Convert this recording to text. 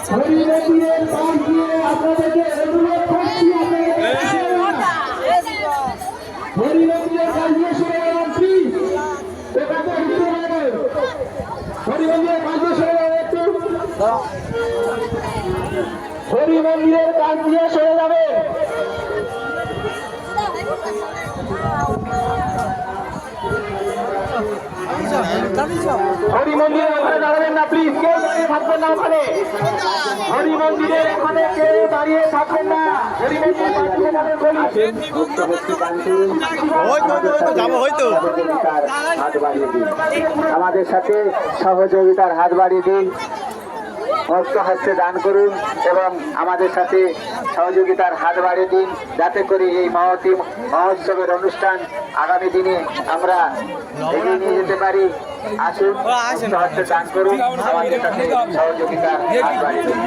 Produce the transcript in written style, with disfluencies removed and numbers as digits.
হরিমন্দিরের পাশ দিয়ে আপনাদেরকে অনুরোধ করছি হরিমন্দিরের কাজ দিয়ে সরে গেলাম প্লিজ এখানে হরিমন্দিরের কাজ দিয়ে সরে গেলাম একটু হরিমন্দিরের কাজ দিয়ে সরে যাবে হরি মন্দিরের ওখানে দাঁড়াবেন না প্লিজ কেউ দাঁড়িয়ে থাকবেন না ওখানে হরি মন্দিরের ওখানে কেউ দাঁড়িয়ে থাকবেন না হরি মন্দির আমাদের সাথে সহযোগিতার হাত বাড়িয়ে দিন মুক্ত হস্তে দান করুন এবং আমাদের সাথে সহযোগিতার হাত বাড়িয়ে দিন যাতে করে এই মহোৎসবের অনুষ্ঠান আগামী দিনে আমরা এগিয়ে নিয়ে যেতে পারি আসুন মুক্ত হস্তে দান করুন আমাদের সাথে সহযোগিতার হাত বাড়িয়ে দিন